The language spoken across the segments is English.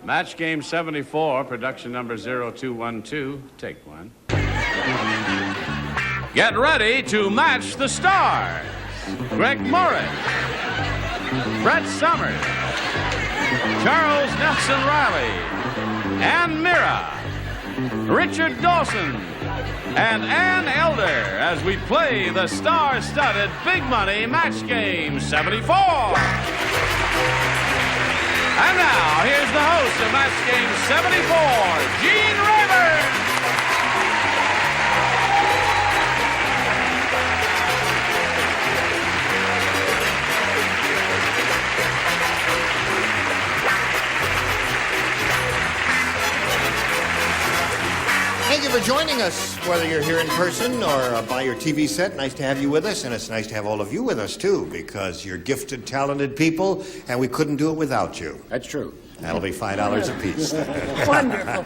Match game 74, production number 0212. Take one. Get ready to match the stars. Greg Morris, Brett Summers, Charles Nelson Reilly, and Meara, Richard Dawson, and Ann Elder as we play the star-studded Big Money Match Game 74. And now, here's the host of Match Game 74, Gene Rayburn. Thank you for joining us, whether you're here in person or by your TV set. Nice to have you with us, and it's nice to have all of you with us, too, because you're gifted, talented people, and we couldn't do it without you. That's true. That'll be $5 apiece. Wonderful.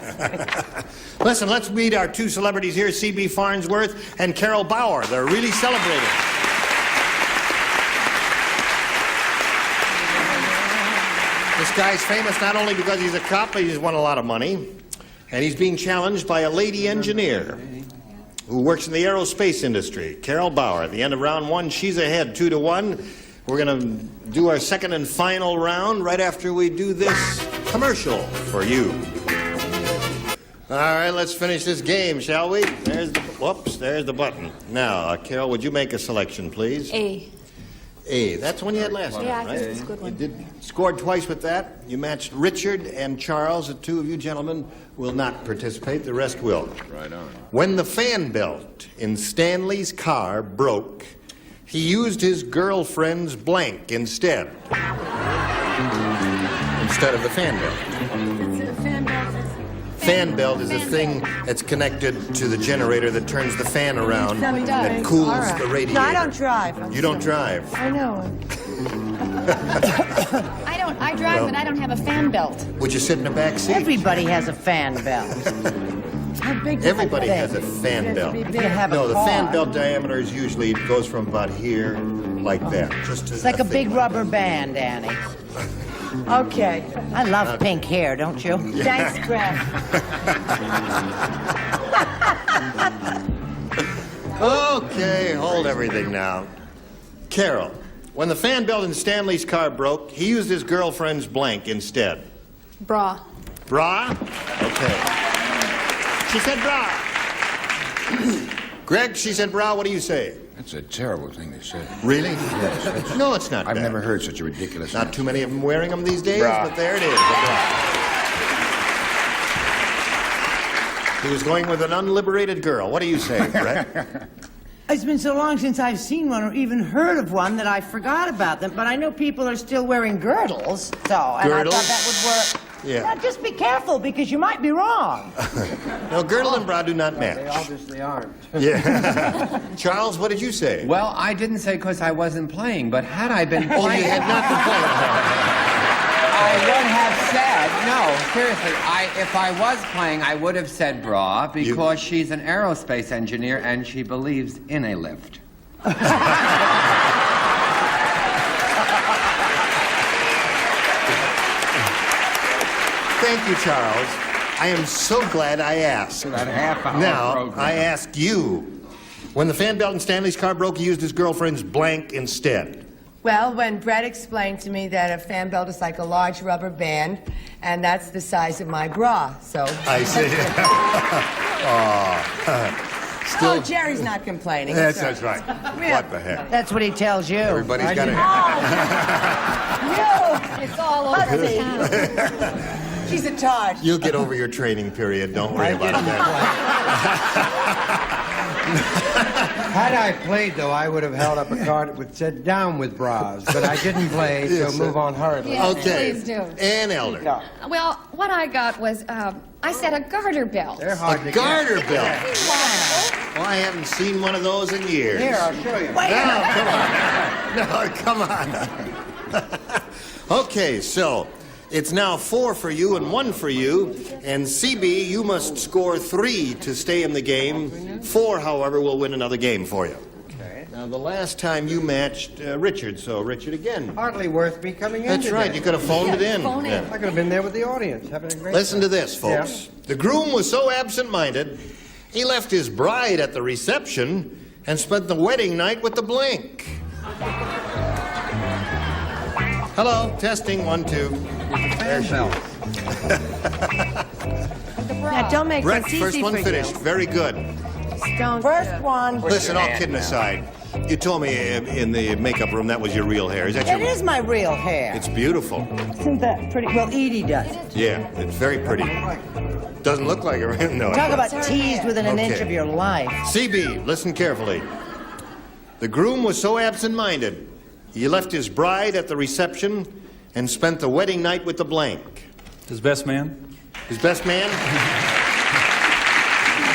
Listen, let's meet our two celebrities here, C.B. Farnsworth and Carol Bauer. They're really celebrating. This guy's famous not only because he's a cop, but he's won a lot of money. And he's being challenged by a lady engineer who works in the aerospace industry, Carol Bauer. At the end of round one, she's ahead 2-1. We're going to do our second and final round right after we do this commercial for you. All right, let's finish this game, shall we? There's the button. Now, Carol, would you make a selection, please? A. A. That's one you had last time, Yeah, right? that's a good one. You scored twice with that. You matched Richard and Charles. The two of you gentlemen will not participate. The rest will. Right on. When the fan belt in Stanley's car broke, he used his girlfriend's blank instead of the fan belt. Fan belt is a thing that's connected to the generator that turns the fan around that cools the radiator. No, I don't drive. You don't drive. I know. I drive, but I don't have a fan belt. Would you sit in the back seat? Everybody has a fan belt. How big Everybody has a fan belt. You have a No, the car. fan belt diameter is usually goes from about here, like that. Just It's like a big rubber band, Annie. Okay. I love pink hair, don't you? Thanks, Greg. Okay, hold everything now. Carol, when the fan belt in Stanley's car broke, he used his girlfriend's blank instead. Bra. Bra? Okay. She said bra. Greg, she said bra. What do you say? That's a terrible thing to say. Really? Yes. No, it's not I've bad. never heard such a ridiculous Not thing. too many of them wearing them these days, Bra. but there it is. The bra. He was going with an unliberated girl. What do you say, Brett? It's been so long since I've seen one or even heard of one that I forgot about them, but I know people are still wearing girdles, so, and Girdles? I thought that would work. Yeah. Now, just be careful, because you might be wrong. No, girdle and bra do not match. They obviously aren't. Yeah. Charles, what did you say? Well, I didn't say because I wasn't playing, but had I been playing... Oh, you had not been playing. I would have said, no, seriously, if I was playing, I would have said bra, because she's an aerospace engineer and she believes in a lift. Thank you, Charles. I am so glad I asked. That half-hour Now, program. I ask you, when the fan belt in Stanley's car broke, he used his girlfriend's blank instead. Well, when Brett explained to me that a fan belt is like a large rubber band, and that's the size of my bra, so... I see. Oh, Jerry's not complaining. That's It's right. Yeah. What the heck? That's what he tells you. Everybody's got it. No! It's all over the town. She's a tart. You'll get over your training period. Don't worry about that. Had I played, though, I would have held up a card that would said down with bras, but I didn't play, so Yes, sir. move on hurriedly. Yes, Okay. please do. Ann Elder. Well, what I got was, I said a garter belt. They're hard A to garter belt. Wow. Well, I haven't seen one of those in years. get. Here, I'll show you. No, come on. No, come on. Okay, so it's now 4 for you and 1 for you. And CB, you must score 3 to stay in the game. 4, however, will win another game for you. Okay. Now, the last time you matched Richard, so Richard again. Hardly worth me coming in That's today. right, you could have phoned it in. phone in. I could have been there with the audience, having a great Listen time. to this, folks. Yeah. The groom was so absent-minded, he left his bride at the reception and spent the wedding night with the blank. Hello, testing, 1, 2. There she is. Now, don't make Brett, this easy first one for finished. you. Very good. Don't. First one. Listen, all kidding aside, you told me in the makeup room that was your real hair. Is that your... It is my real hair. It's beautiful. Isn't that pretty? Well, Edie does it. Yeah, it's very pretty. Doesn't look like it. No. Talk it about doesn't. teased within an inch Okay. of your life. CB, listen carefully. The groom was so absent-minded, he left his bride at the reception and spent the wedding night with the blank. His best man? His best man?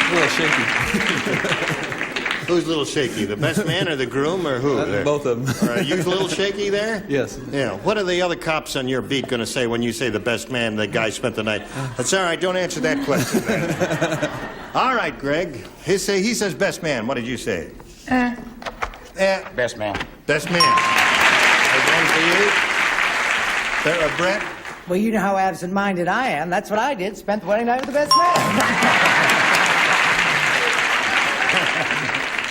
A little shaky. Who's a little shaky? The best man or the groom or who? There? Both of them. Are you a little shaky there? Yes. Yeah. What are the other cops on your beat going to say when you say the best man, the guy spent the night? That's all right. Don't answer that question then. All right, Greg. He says best man. What did you say? Best man. Best man. There's one for you. Brett? Well, you know how absent-minded I am. That's what I did. Spent the wedding night with the best man.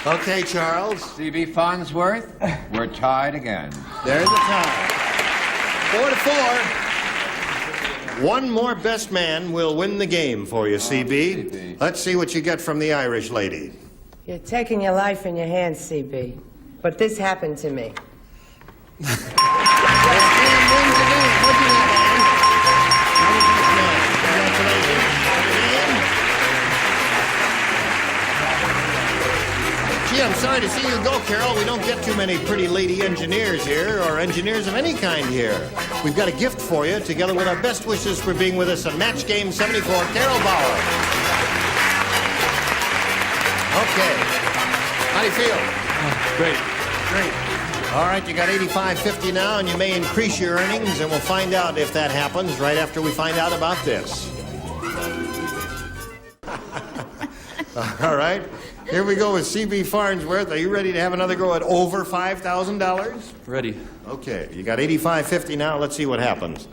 Okay, Charles. C.B. Farnsworth, we're tied again. There's a tie. 4-4. One more best man will win the game for you, CB. CB. Let's see what you get from the Irish lady. You're taking your life in your hands, CB. But this happened to me. Gee, I'm sorry to see you go, Carol. We don't get too many pretty lady engineers here, or engineers of any kind here. We've got a gift for you, together with our best wishes for being with us on Match Game 74, Carol Bauer. Okay. How do you feel? Great. Great. All right, you got 85.50 now, and you may increase your earnings, and we'll find out if that happens right after we find out about this. All right, here we go with C.B. Farnsworth. Are you ready to have another go at over $5,000? Ready. Okay, you got 85.50 now. Let's see what happens.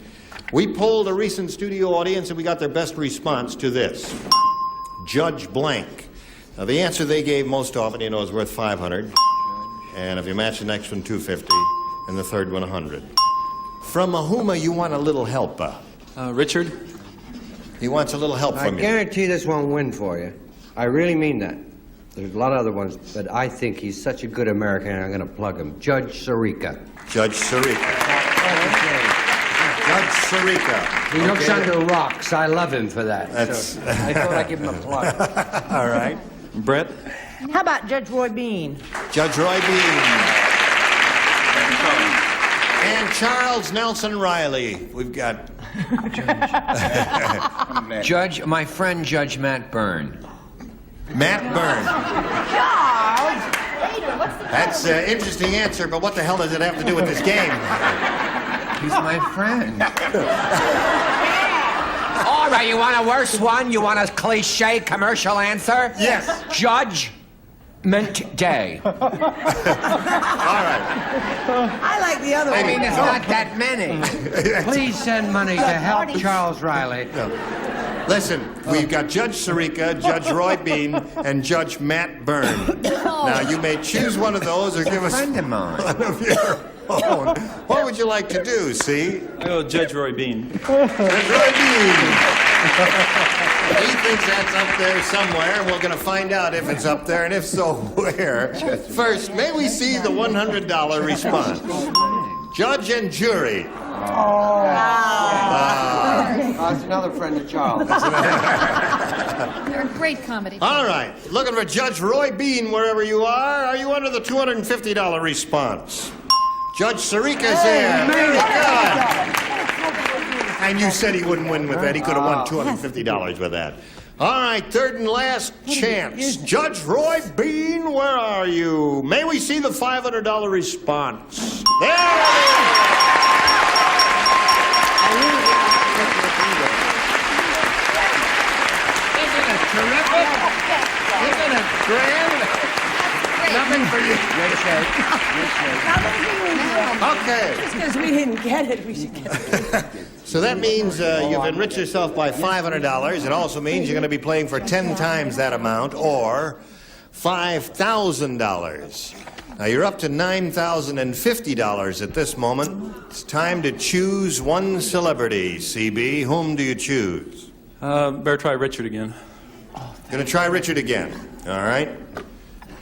We polled a recent studio audience, and we got their best response to this. Judge blank. Now, the answer they gave most often, you know, is worth 500. And if you match the next one, 250, and the third one, 100. From Mahuma, you want a little help. Richard? He wants a little help I from you. guarantee this won't win for you. I really mean that. There's a lot of other ones, but I think he's such a good American, I'm going to plug him. Judge Sirica. Judge Sirica. Judge Sirica. He looks Okay. under rocks. I love him for that. That's- So I thought I'd give him a plug. All right. Brett? How about Judge Roy Bean? Judge Roy Bean. And Charles Nelson Reilly. We've got... Judge, my friend Judge Matt Byrne. Matt Byrne. That's an interesting answer, but what the hell does it have to do with this game? He's my friend. All right, you want a worse one? You want a cliche commercial answer? Yes. Judge Mint Day. All right. I like the other I one. mean, it's not that many. Please send money to help Charles Reilly. Listen, we've got Judge Sirica, Judge Roy Bean, and Judge Matt Byrne. Now, you may choose one of those or give us Friend of mine. one of your own. What would you like to do, see? I go Judge Roy Bean. Judge Roy Bean. He thinks that's up there somewhere, and we're going to find out if it's up there, and if so, where. First, may we see the $100 response? Judge and jury. That's another friend of Charles. They're a great comedy. All right, looking for Judge Roy Bean wherever you are. Are you under the $250 response? Judge Sirica's there. Very good. And you said he wouldn't win with that. He could have won $250 with that. All right, third and last chance. Judge Roy Bean, where are you? May we see the $500 response? There it is. Isn't it terrific? Isn't it grand? Nothing Nothing for you. Richard. Nothing for you. Okay. Just because we didn't get it, we should get it. So that means you've enriched yourself by $500. It also means you're going to be playing for 10 times that amount, or $5,000. Now you're up to $9,050 at this moment. It's time to choose one celebrity. CB, whom do you choose? Better try Richard again. Going to try Richard again. All right.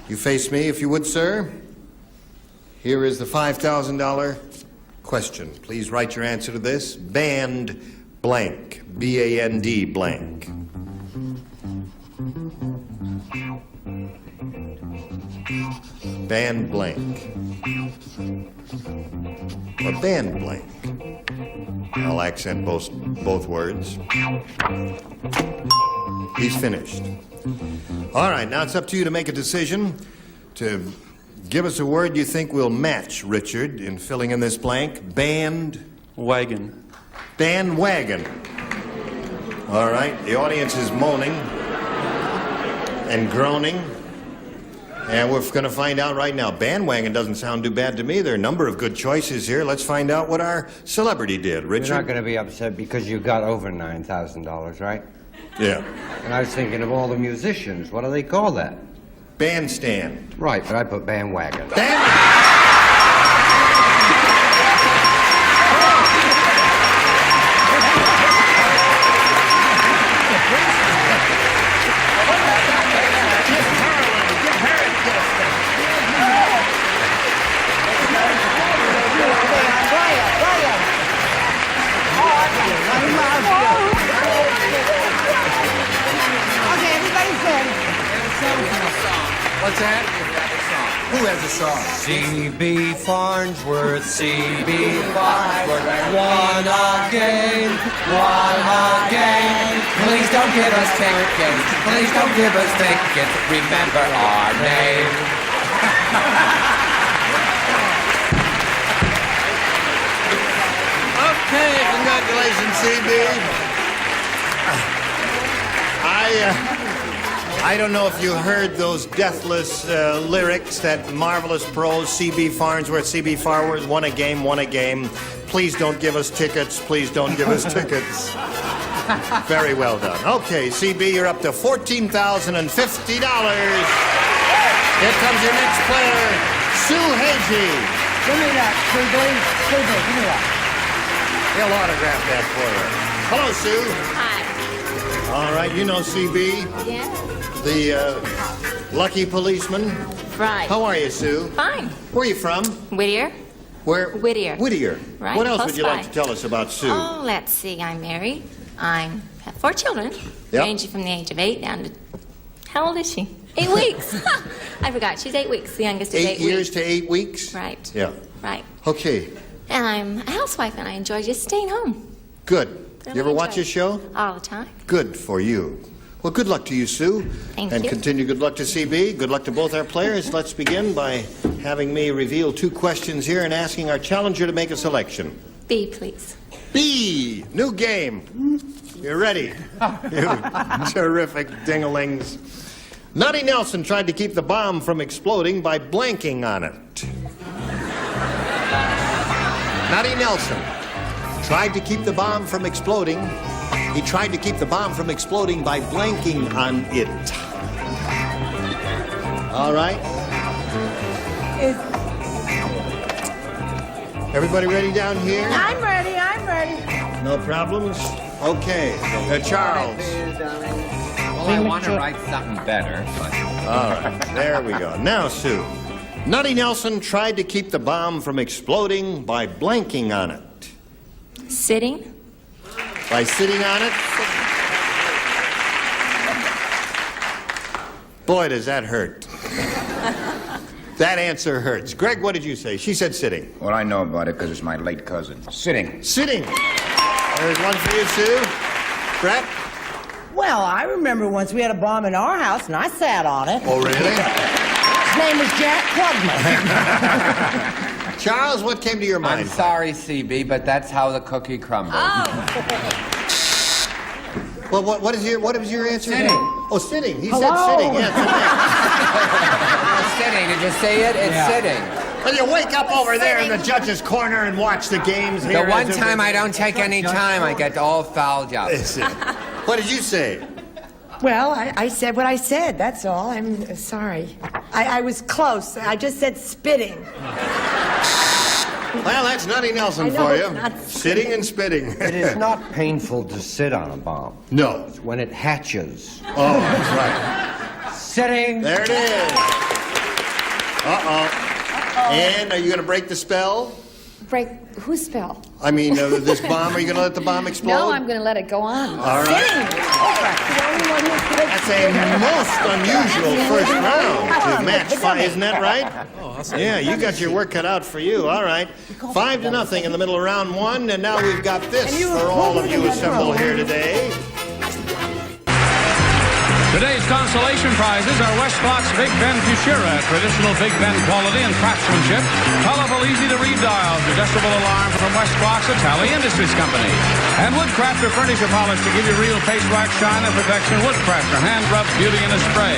You face me, if you would, sir. Here is the $5,000 question. Please write your answer to this. Band blank. B-A-N-D blank. Band blank. Or band blank. I'll accent both words. He's finished. All right, now it's up to you to make a decision to give us a word you think will match Richard in filling in this blank. Band Wagon. bandwagon. All right, the audience is moaning and groaning. And we're going to find out right now. Bandwagon doesn't sound too bad to me. There are a number of good choices here. Let's find out what our celebrity did. Richard? You're not going to be upset because you got over $9,000, right? Yeah. And I was thinking of all the musicians. What do they call that? Bandstand. Right, but I put bandwagon. Okay, everybody's ready. What's that? Who has a song? C.B. Farnsworth, C.B. Farnsworth, one again. Please don't give us tickets. Please don't give us tickets. Remember our name. Okay, congratulations, CB. I don't know if you heard those deathless lyrics, that marvelous prose, C.B. Farnsworth, C.B. Farnsworth, won a game, won a game. Please don't give us tickets, please don't give us tickets. Very well done. Okay, CB, you're up to $14,050. Here comes your next player, Sue Hagee. Give me that, give me that. He'll autograph that for you. Hello, Sue. Hi. All right, you know CB, Yeah. the lucky policeman. Right. How are you, Sue? Fine. Where are you from? Whittier. Where? Whittier. Whittier. Right, What else close would you like by. to tell us about Sue? Oh, let's see. I'm married. I have 4 children, Yep. ranging from the age of 8 down to... How old is she? 8 weeks. I forgot. She's 8 weeks. The youngest is 8 8 years weeks. to 8 weeks? Right. Yeah. Right. Okay, And I'm a housewife, and I enjoy just staying home good. Really You ever watch enjoy this show? all the time. Good for you. Well, good luck to you, Sue. Thank and you. continue good luck to CB. Good luck to both our players. Let's begin by having me reveal 2 questions here and asking our challenger to make a selection. B, please. B, new game. You're ready. You terrific dingalings. Nutty Nelson tried to keep the bomb from exploding by blanking on it. Nutty Nelson tried to keep the bomb from exploding. He tried to keep the bomb from exploding by blanking on it. All right. Everybody ready down here? I'm ready. No problems? Okay. Charles. Well, I want to write something better, but... All right, there we go. Now, Sue. Nutty Nelson tried to keep the bomb from exploding by blanking on it. Sitting. By sitting on it? Boy, does that hurt. That answer hurts. Greg, what did you say? She said sitting. Well, I know about it because it's my late cousin. Sitting. Sitting. There's one for you, Sue. Brett? Well, I remember once we had a bomb in our house, and I sat on it. Oh, really? His name was Jack Klugman. Charles, what came to your mind? I'm sorry, CB, but that's how the cookie crumbles. Well, what was your answer? Sitting. Oh, sitting. He Hello? said sitting. Yeah, sitting. Did you see it? It's sitting. Well, you wake up over there in the judge's corner and watch the games here. The one time I don't take any time, I get all fouled up. What did you say? Well, I said what I said, that's all. I'm sorry. I was close. I just said spitting. Well, that's Nutty Nelson I know for it's you. not Sitting and spitting. It is not painful to sit on a bomb. No. It's when it hatches. Oh, that's right. Sitting. There it is. Uh-oh. And are you going to break the spell? Break whose spell? I mean, this bomb, are you going to let the bomb explode? No, I'm going to let it go on. All right. That's a most unusual first round to match five, isn't that right? Yeah, you got your work cut out for you. All right. 5-0 in the middle of round one, and now we've got this for all of you assembled here today. Today's consolation prizes are West Block's Big Ben Futura, traditional Big Ben quality and craftsmanship, colorful, easy-to-read dials, adjustable alarm from West Block's Italian Industries Company, and Woodcrafter furniture polish to give you real paste wax shine and protection. Woodcrafter hand rubs beauty in a spray,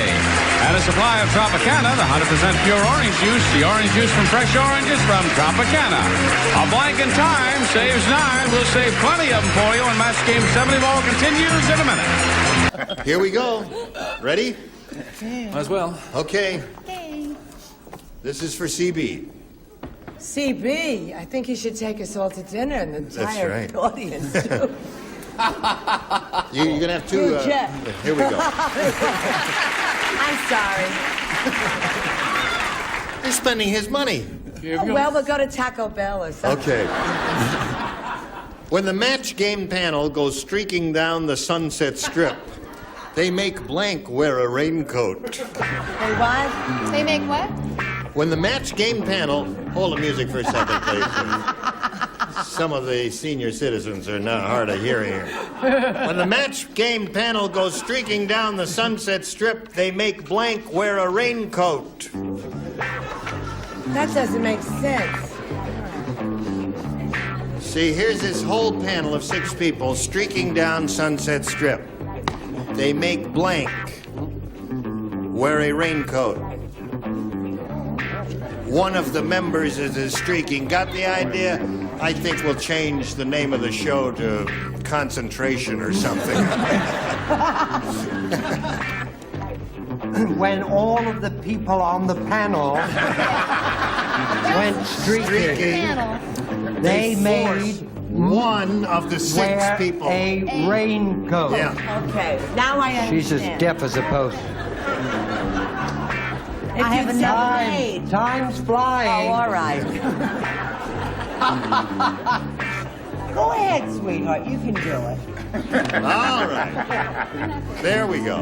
and a supply of Tropicana, the 100% pure orange juice, the orange juice from fresh oranges from Tropicana. A blank in time saves 9. We'll save plenty of them for you, and match game 70 ball continues in a minute. Here we go. Ready? Might as well. Okay. This is for CB. CB, I think you should take us all to dinner and the entire right. audience, too. You're going to have two. Here we go. I'm sorry. He's spending his money. Oh, well, we'll go to Taco Bell or something. Okay. When the match game panel goes streaking down the Sunset Strip, they make blank wear a raincoat. Hey, what? They make what? When the match game panel... Hold the music for a second, please. Some of the senior citizens are not hard of hearing here. When the match game panel goes streaking down the Sunset Strip, they make blank wear a raincoat. That doesn't make sense. See, here's this whole panel of 6 people streaking down Sunset Strip. They make blank wear a raincoat. One of the members is streaking. Got the idea? I think we'll change the name of the show to Concentration or something. When all of the people on the panel went streaking, they made one of the 6 wear people a raincoat. Yeah. Okay, now I understand. She's as deaf as a post. I have Time. Time's flying. Oh, all right. Go ahead, sweetheart. You can do it. All right. There we go.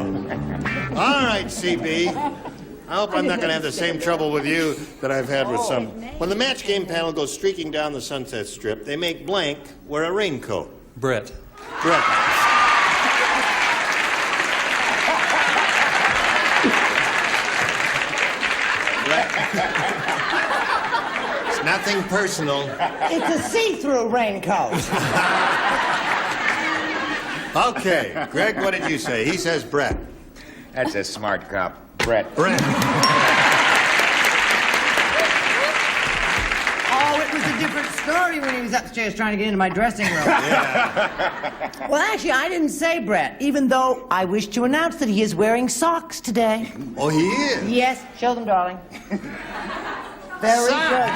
All right, CB. I hope I'm not going to have the same trouble with you that I've had with some. When the match game panel goes streaking down the Sunset Strip, they make blank wear a raincoat. Brett. Brett. It's nothing personal. It's a see-through raincoat. Okay, Greg, what did you say? He says Brett. That's a smart cop. Brett. Brett. Oh, it was a different story when he was upstairs trying to get into my dressing room. Yeah. Well, actually, I didn't say Brett, even though I wish to announce that he is wearing socks today. Oh, he is? Yes, show them, darling. Very good.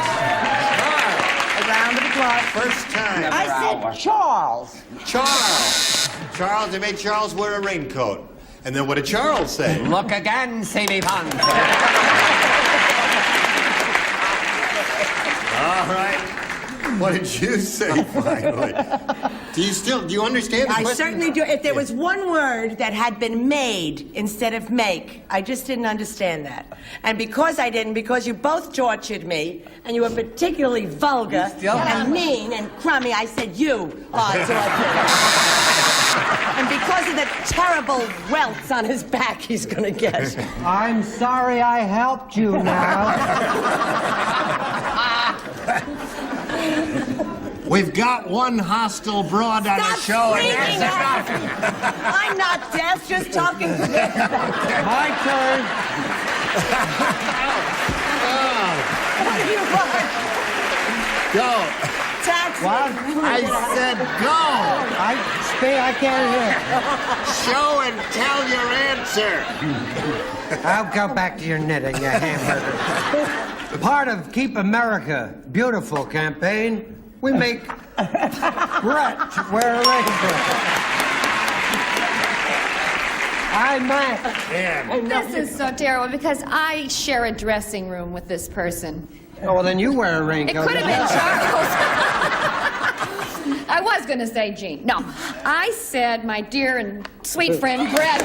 A round of applause. First time. I said Charles. Charles. Charles, they made Charles wear a raincoat. And then what did Charles say? Look again, CB Pond. All right. What did you say finally? Do you understand the I question? certainly do. If there was one word that had been made instead of make, I just didn't understand that. And because I didn't, because you both tortured me, and you were particularly vulgar and mean and crummy, I said you are tortured. And because of the terrible welts on his back he's gonna get. I'm sorry I helped you now. We've got one hostile broad on the show. Screaming at me. I'm not deaf, just talking to me. My turn. What do you want? Go. Taxi. What? I said go. I can't hear. Show and tell your answer. I'll go back to your knitting, you hamburger. Part of Keep America Beautiful campaign, we make Brett wear a rainbow. I might. This is so terrible because I share a dressing room with this person. Oh, well, then you wear a It raincoat. could have been Charles. I was going to say Jean. No, I said my dear and sweet friend Brett.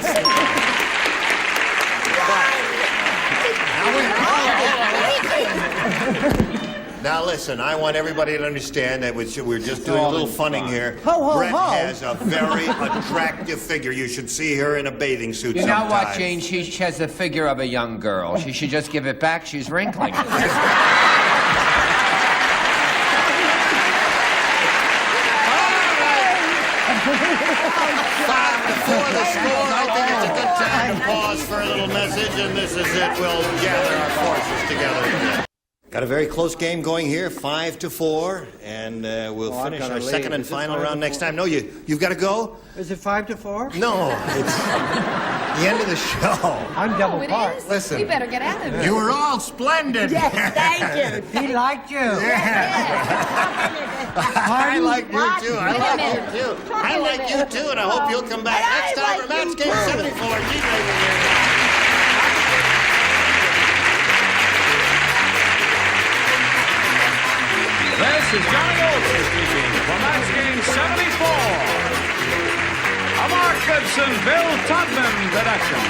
Now listen, I want everybody to understand that we're just doing a little funning here. Ho, ho, Brett ho. has a very attractive figure. You should see her in a bathing suit You know sometime. what, Jane? She has the figure of a young girl. She should just give it back. She's wrinkling it. 5-4 the score. I think it's a good time to pause for a little message, and this is it. We'll gather our forces together again. Got a very close game going here, 5-4, and we'll finish our second and final round next time. No, you've got to go? Is it 5-4? No, it's the end of the show. I'm double Oh, it parked. is? Listen. We better get out of here. You were all splendid. Yes, thank you. He liked you. I like you too. I like you too. I like you too, and I hope you'll come back next time for match game 74. This is Johnny Olson speaking for match game 74. A Mark Gibson, Bill Todman production.